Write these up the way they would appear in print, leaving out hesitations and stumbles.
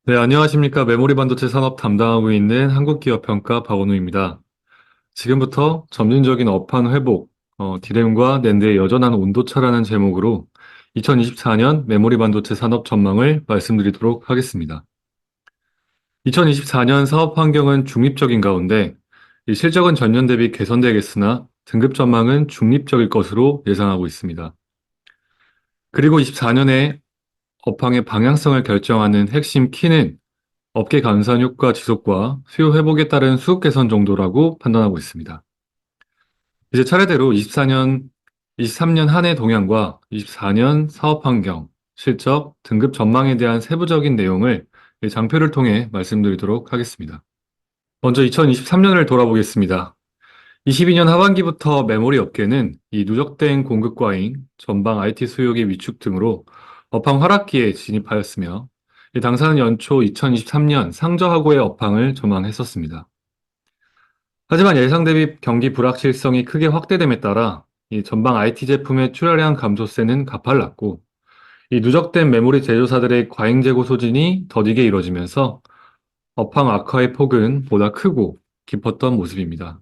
네, 안녕하십니까. 메모리 반도체 산업 담당하고 있는 한국기업평가 박원우입니다. 지금부터 점진적인 업황 회복, 디램과 낸드의 여전한 온도차라는 제목으로 2024년 메모리 반도체 산업 전망을 말씀드리도록 하겠습니다. 2024년 사업 환경은 중립적인 가운데 이 실적은 전년 대비 개선되겠으나 등급 전망은 중립적일 것으로 예상하고 있습니다. 그리고 24년에 업황의 방향성을 결정하는 핵심 키는 업계 감산 효과 지속과 수요 회복에 따른 수급 개선 정도라고 판단하고 있습니다. 이제 차례대로 23년 한 해 동향과 24년 사업 환경, 실적, 등급 전망에 대한 세부적인 내용을 이 장표를 통해 말씀드리도록 하겠습니다. 먼저 2023년을 돌아보겠습니다. 22년 하반기부터 메모리 업계는 이 누적된 공급 과잉, 전방 IT 수요의 위축 등으로 업황 하락기에 진입하였으며 이 당사는 연초 2023년 상저하고의 업황을 전망했었습니다. 하지만 예상 대비 경기 불확실성이 크게 확대됨에 따라 이 전방 IT 제품의 출하량 감소세는 가팔랐고 이 누적된 메모리 제조사들의 과잉 재고 소진이 더디게 이뤄지면서 업황 악화의 폭은 보다 크고 깊었던 모습입니다.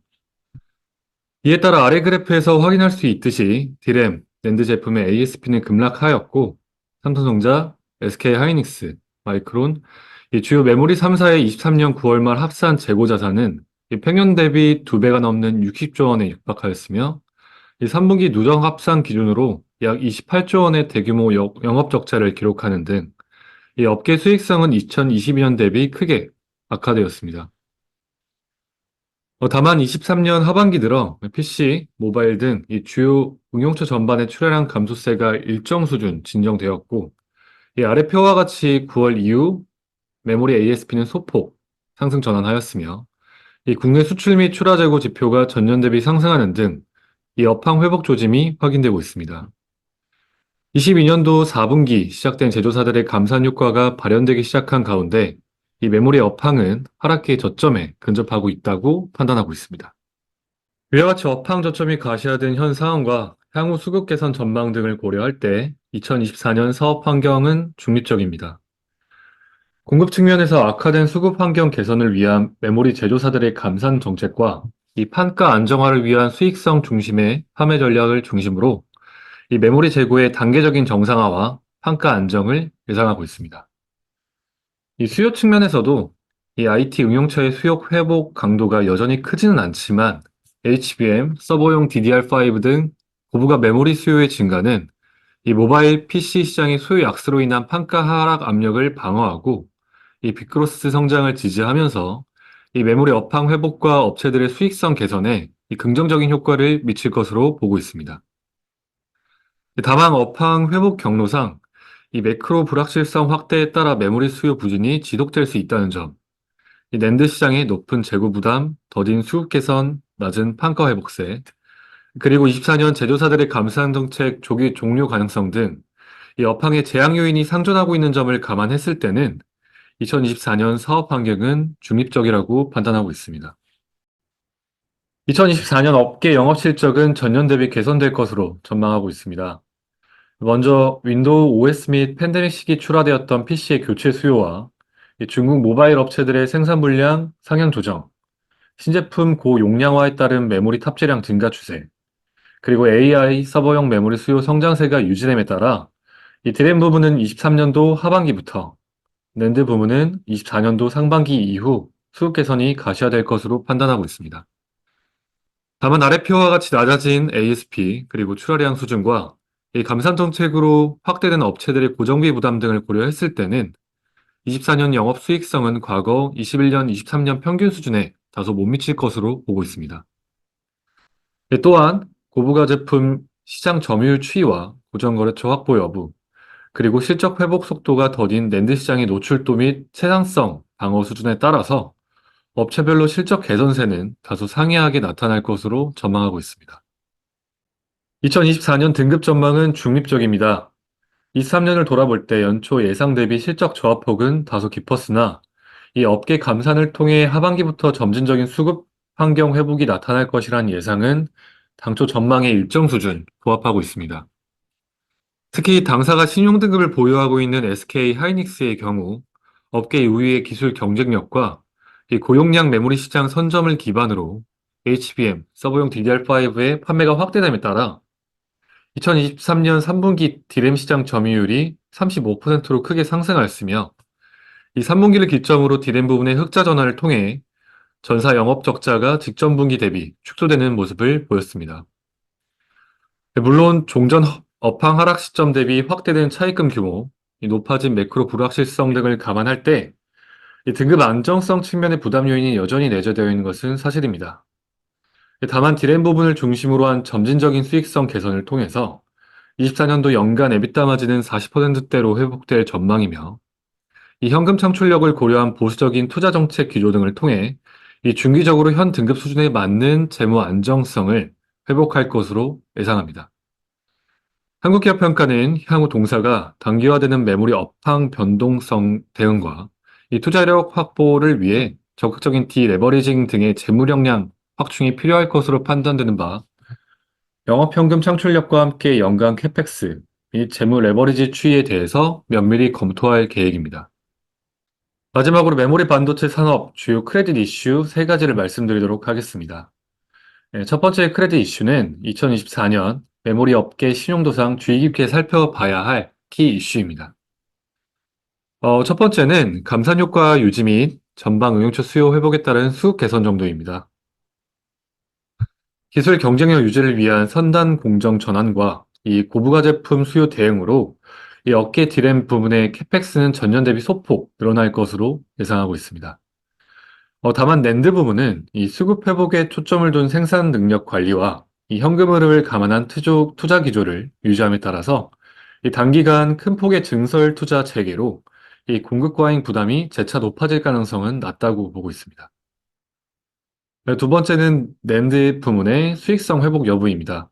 이에 따라 아래 그래프에서 확인할 수 있듯이 디램, 낸드 제품의 ASP는 급락하였고 삼성전자, SK하이닉스, 마이크론, 이 주요 메모리 3사의 23년 9월 말 합산 재고 자산은 이 평년 대비 2배가 넘는 60조 원에 육박하였으며 이 3분기 누적 합산 기준으로 약 28조 원의 대규모 영업 적자를 기록하는 등 이 업계 수익성은 2022년 대비 크게 악화되었습니다. 다만 23년 하반기 들어 PC, 모바일 등 이 주요 응용처 전반의 출하량 감소세가 일정 수준 진정되었고, 이 아래 표와 같이 9월 이후 메모리 ASP는 소폭 상승 전환하였으며, 이 국내 수출 및 출하 재고 지표가 전년 대비 상승하는 등 이 업황 회복 조짐이 확인되고 있습니다. 22년도 4분기 시작된 제조사들의 감산 효과가 발현되기 시작한 가운데 이 메모리 업황은 하락기의 저점에 근접하고 있다고 판단하고 있습니다. 위와 같이 업황 저점이 가시화된 현 상황과 향후 수급 개선 전망 등을 고려할 때 2024년 사업 환경은 중립적입니다. 공급 측면에서 악화된 수급 환경 개선을 위한 메모리 제조사들의 감산 정책과 이 판가 안정화를 위한 수익성 중심의 판매 전략을 중심으로 이 메모리 재고의 단계적인 정상화와 판가 안정을 예상하고 있습니다. 이 수요 측면에서도 이 IT 응용처의 수요 회복 강도가 여전히 크지는 않지만 HBM, 서버용 DDR5 등 고부가 메모리 수요의 증가는 이 모바일 PC 시장의 수요 약세로 인한 판가 하락 압력을 방어하고 이 빅그로스 성장을 지지하면서 이 메모리 업황 회복과 업체들의 수익성 개선에 이 긍정적인 효과를 미칠 것으로 보고 있습니다. 다만 업황 회복 경로상 이 매크로 불확실성 확대에 따라 메모리 수요 부진이 지속될 수 있다는 점, 이 낸드 시장의 높은 재고 부담, 더딘 수급 개선, 낮은 판가 회복세, 그리고 24년 제조사들의 감산 정책 조기 종료 가능성 등 이 업황의 재앙 요인이 상존하고 있는 점을 감안했을 때는 2024년 사업 환경은 중립적이라고 판단하고 있습니다. 2024년 업계 영업 실적은 전년 대비 개선될 것으로 전망하고 있습니다. 먼저 윈도우 OS 및 팬데믹 시기 출하되었던 PC의 교체 수요와 이 중국 모바일 업체들의 생산 물량 상향 조정, 신제품 고용량화에 따른 메모리 탑재량 증가 추세, 그리고 AI 서버용 메모리 수요 성장세가 유지됨에 따라 이 드램 부분은 23년도 하반기부터, 낸드 부분은 24년도 상반기 이후 수급 개선이 가시화될 것으로 판단하고 있습니다. 다만 아래 표와 같이 낮아진 ASP 그리고 출하량 수준과 이 감산 정책으로 확대된 업체들의 고정비 부담 등을 고려했을 때는 24년 영업 수익성은 과거 21년, 23년 평균 수준에 다소 못 미칠 것으로 보고 있습니다. 또한 고부가 제품 시장 점유율 추이와 고정거래처 확보 여부, 그리고 실적 회복 속도가 더딘 낸드 시장의 노출도 및 채상성 방어 수준에 따라서 업체별로 실적 개선세는 다소 상이하게 나타날 것으로 전망하고 있습니다. 2024년 등급 전망은 중립적입니다. 23년을 돌아볼 때 연초 예상 대비 실적 저하폭은 다소 깊었으나 이 업계 감산을 통해 하반기부터 점진적인 수급 환경 회복이 나타날 것이란 예상은 당초 전망의 일정 수준 부합하고 있습니다. 특히 당사가 신용 등급을 보유하고 있는 SK 하이닉스의 경우 업계 우위의 기술 경쟁력과 이 고용량 메모리 시장 선점을 기반으로 HBM, 서버용 DDR5의 판매가 확대됨에 따라 2023년 3분기 디램 시장 점유율이 35%로 크게 상승하였으며 이 3분기를 기점으로 디램 부분의 흑자 전환을 통해 전사 영업 적자가 직전 분기 대비 축소되는 모습을 보였습니다. 물론 종전 업황 하락 시점 대비 확대된 차입금 규모, 이 높아진 매크로 불확실성 등을 감안할 때 이 등급 안정성 측면의 부담 요인이 여전히 내재되어 있는 것은 사실입니다. 다만 디램 부분을 중심으로 한 점진적인 수익성 개선을 통해서 24년도 연간 EBITDA 마진은 40%대로 회복될 전망이며 이 현금 창출력을 고려한 보수적인 투자 정책 기조 등을 통해 이 중기적으로 현 등급 수준에 맞는 재무 안정성을 회복할 것으로 예상합니다. 한국기업평가는 향후 동사가 단기화되는 메모리 업황 변동성 대응과 이 투자력 확보를 위해 적극적인 디레버리징 등의 재무 역량 확충이 필요할 것으로 판단되는 바 영업현금 창출력과 함께 연간 캐펙스 및 재무 레버리지 추이에 대해서 면밀히 검토할 계획입니다. 마지막으로 메모리 반도체 산업 주요 크레딧 이슈 세 가지를 말씀드리도록 하겠습니다. 네, 첫 번째 크레딧 이슈는 2024년 메모리 업계 신용도상 주의 깊게 살펴봐야 할 키 이슈입니다. 첫 번째는 감산 효과 유지 및 전방 응용처 수요 회복에 따른 수급 개선 정도입니다. 기술 경쟁력 유지를 위한 선단 공정 전환과 이 고부가 제품 수요 대응으로 이 업계 디램 부분의 캐펙스는 전년 대비 소폭 늘어날 것으로 예상하고 있습니다. 다만 낸드 부분은 이 수급 회복에 초점을 둔 생산 능력 관리와 이 현금 흐름을 감안한 투자 기조를 유지함에 따라서 이 단기간 큰 폭의 증설 투자 체계로 이 공급 과잉 부담이 재차 높아질 가능성은 낮다고 보고 있습니다. 네, 두 번째는 낸드 부문의 수익성 회복 여부입니다.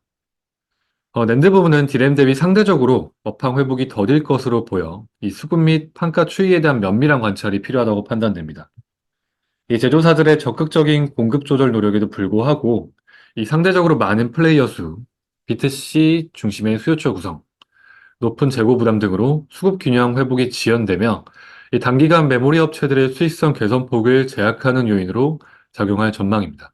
낸드 부문은 디램 대비 상대적으로 업황 회복이 더딜 것으로 보여 이 수급 및 판가 추이에 대한 면밀한 관찰이 필요하다고 판단됩니다. 이 제조사들의 적극적인 공급 조절 노력에도 불구하고 이 상대적으로 많은 플레이어 수, B2C 중심의 수요처 구성, 높은 재고 부담 등으로 수급 균형 회복이 지연되며 이 단기간 메모리 업체들의 수익성 개선폭을 제약하는 요인으로 작용할 전망입니다.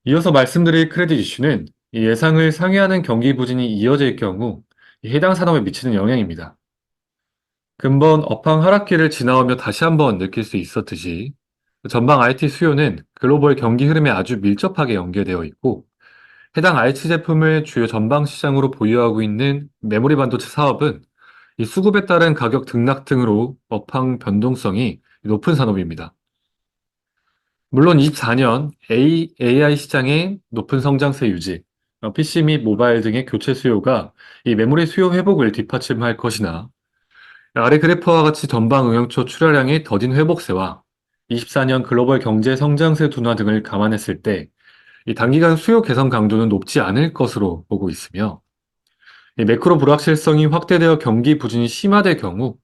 이어서 말씀드릴 크레딧 이슈는 이 예상을 상회하는 경기 부진이 이어질 경우 이 해당 산업에 미치는 영향입니다. 근본 업황 하락기를 지나오며 다시 한번 느낄 수 있었듯이 전방 IT 수요는 글로벌 경기 흐름에 아주 밀접하게 연계되어 있고 해당 IT 제품을 주요 전방 시장으로 보유하고 있는 메모리 반도체 사업은 이 수급에 따른 가격 등락 등으로 업황 변동성이 높은 산업입니다. 물론 24년 AI 시장의 높은 성장세 유지, PC 및 모바일 등의 교체 수요가 이 메모리 수요 회복을 뒷받침할 것이나 아래 그래프와 같이 전방 응용초 출하량의 더딘 회복세와 24년 글로벌 경제 성장세 둔화 등을 감안했을 때 이 단기간 수요 개선 강도는 높지 않을 것으로 보고 있으며 이 매크로 불확실성이 확대되어 경기 부진이 심화될 경우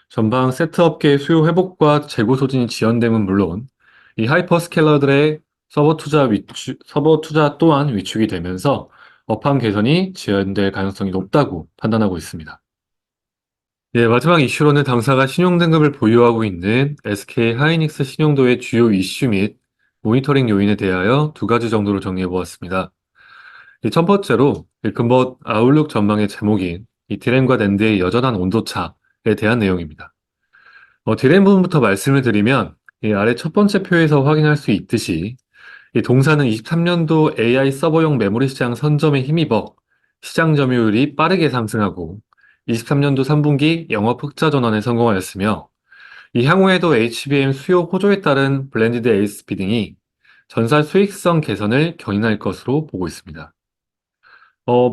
전방 세트업계의 수요 회복과 재고 소진이 지연됨은 물론 이 하이퍼스케일러들의 서버 투자 또한 위축이 되면서 업황 개선이 지연될 가능성이 높다고 판단하고 있습니다. 네, 마지막 이슈로는 당사가 신용등급을 보유하고 있는 SK 하이닉스 신용도의 주요 이슈 및 모니터링 요인에 대하여 두 가지 정도로 정리해 보았습니다. 첫 번째로 근본 아웃룩 전망의 제목인 이 디램과 낸드의 여전한 온도차에 대한 내용입니다. 디램 부분부터 말씀을 드리면 이 아래 첫 번째 표에서 확인할 수 있듯이 이 동사는 23년도 AI 서버용 메모리 시장 선점에 힘입어 시장 점유율이 빠르게 상승하고 23년도 3분기 영업 흑자 전환에 성공하였으며 이 향후에도 HBM 수요 호조에 따른 블렌디드 ASP 등이 전사 수익성 개선을 견인할 것으로 보고 있습니다.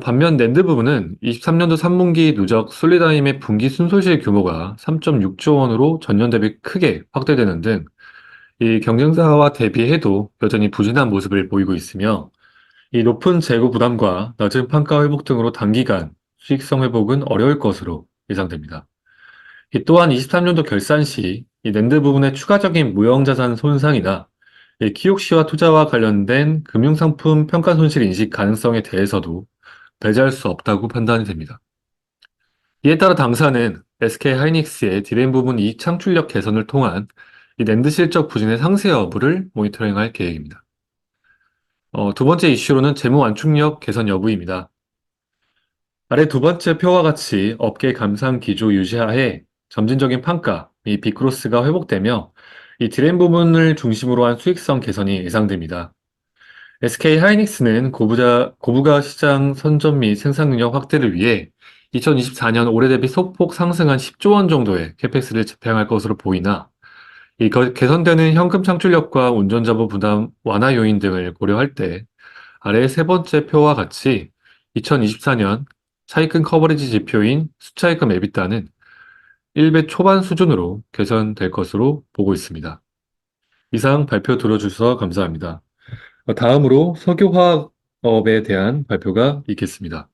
반면 낸드 부분은 23년도 3분기 누적 솔리다임의 분기 순손실 규모가 3.6조 원으로 전년 대비 크게 확대되는 등 이 경쟁사와 대비해도 여전히 부진한 모습을 보이고 있으며 이 높은 재고 부담과 낮은 판가 회복 등으로 단기간 수익성 회복은 어려울 것으로 예상됩니다. 이 또한 23년도 결산 시 이 낸드 부분의 추가적인 무형자산 손상이나 이 키옥시와 투자와 관련된 금융상품 평가 손실 인식 가능성에 대해서도 배제할 수 없다고 판단이 됩니다. 이에 따라 당사는 SK 하이닉스의 디램 부분 이익 창출력 개선을 통한 이 낸드 실적 부진의 상세 여부를 모니터링할 계획입니다. 두 번째 이슈로는 재무 완충력 개선 여부입니다. 아래 두 번째 표와 같이 업계 감산 기조 유지하에 점진적인 판가, 이 빅그로스가 회복되며 이 디램 부분을 중심으로 한 수익성 개선이 예상됩니다. SK 하이닉스는 고부가 시장 선점 및 생산 능력 확대를 위해 2024년 올해 대비 소폭 상승한 10조 원 정도의 캐펙스를 집행할 것으로 보이나 개선되는 현금 창출력과 운전자부 부담 완화 요인 등을 고려할 때 아래 세 번째 표와 같이 2024년 차입금 커버리지 지표인 수차입금 EBITDA는 1배 초반 수준으로 개선될 것으로 보고 있습니다. 이상 발표 들어주셔서 감사합니다. 다음으로 석유화학업에 대한 발표가 있겠습니다.